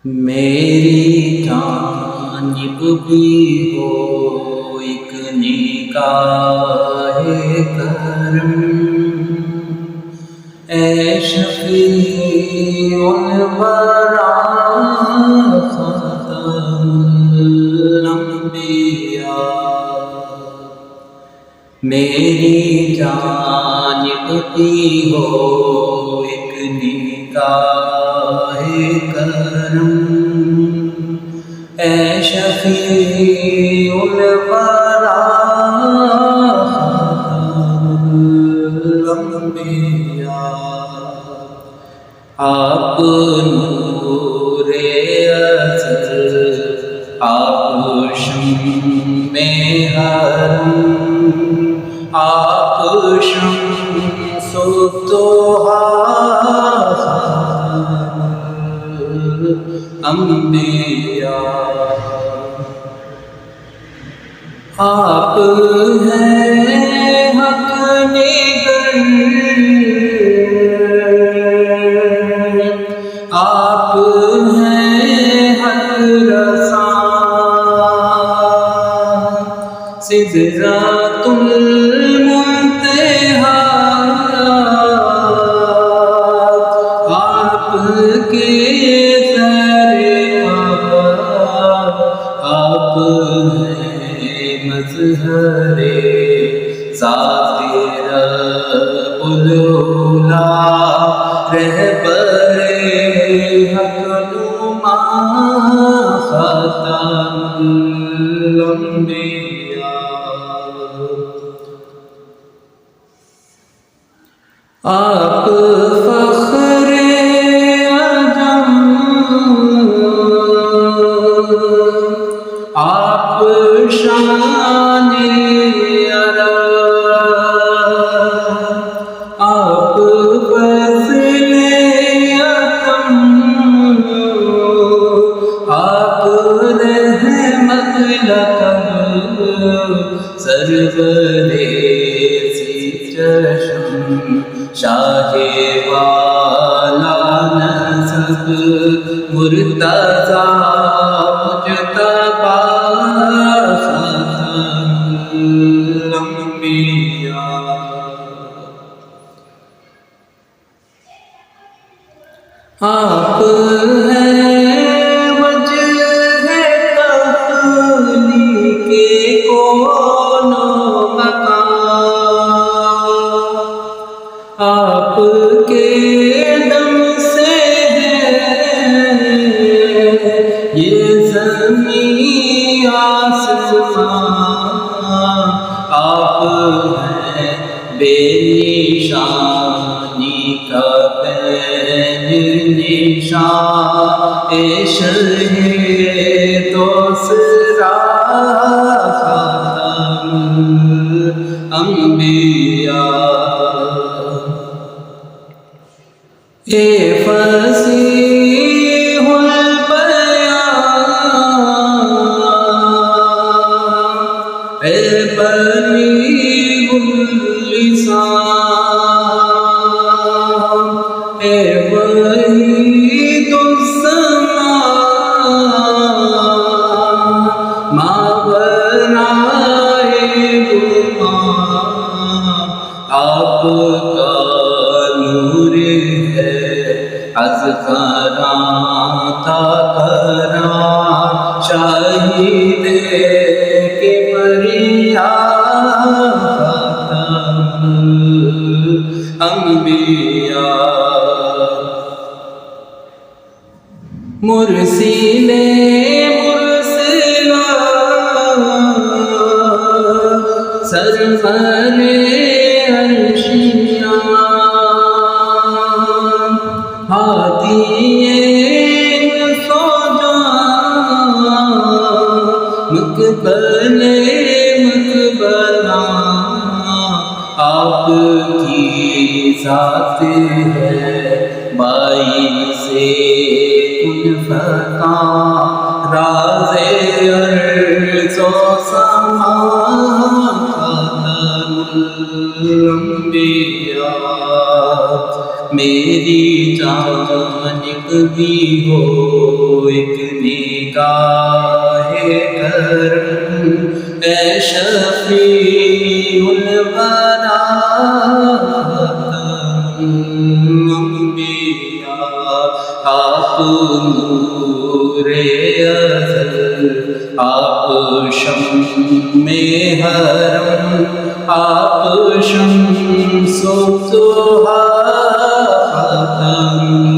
میری جانب بھی ہو ایک نگاہ کرم، اے شفیع الورا خاتم الانبیاء، میری جانب بھی ہو ایک نگاہ کرم، اے شفیع الورا خاتم الانبیاء، آپ نور ازل، آپ شمع حرم، آپ شمس الضحیٰ خاتم الانبیاء، آپ ہیں حق نگر، آپ ہیں حق رساں، سدرۃ المنتہا آپ کے زیر آپ ہیں مظہر ذات رب العلا، رہبر حق نما خاتم الانبیاء، آپ فخر عجم، آپ شان عرب، آپ فضل اتم، آپ رحمت لقب، سرور سی چشم، شاہ والا نسب، مرتضی مجتبی خاتم الانبیاء، آپ ہیں وجہ تخلیق کون و مکان، آپ کے دم سے ہے یہ زمین آسمان، آپ ہیں بے نشانی کا پین نشان، اے شرح دوسرا خاتم الانبیاء، اے فصیح البیان، اے بلیغ اللسان، اے وحید الزمان، ماورائے گمان، آپ کا نور ہے از خراں تا خراں، شاہد کبریاء خاتم الانبیاء، مرسل مرسلات، سرور عرشیان، ہادی سوجان، مقبل مقبلان، آپ کی ذات ہے باعث کن فکاں، راز ارض و سما خاتم الانبیاء، میری جانب بھی ہو ایک نگاہ کرم اے شفیع الورا انبیاء آپ نور ازل آپ شمع حرم آپ شمس الضحیٰ خاتم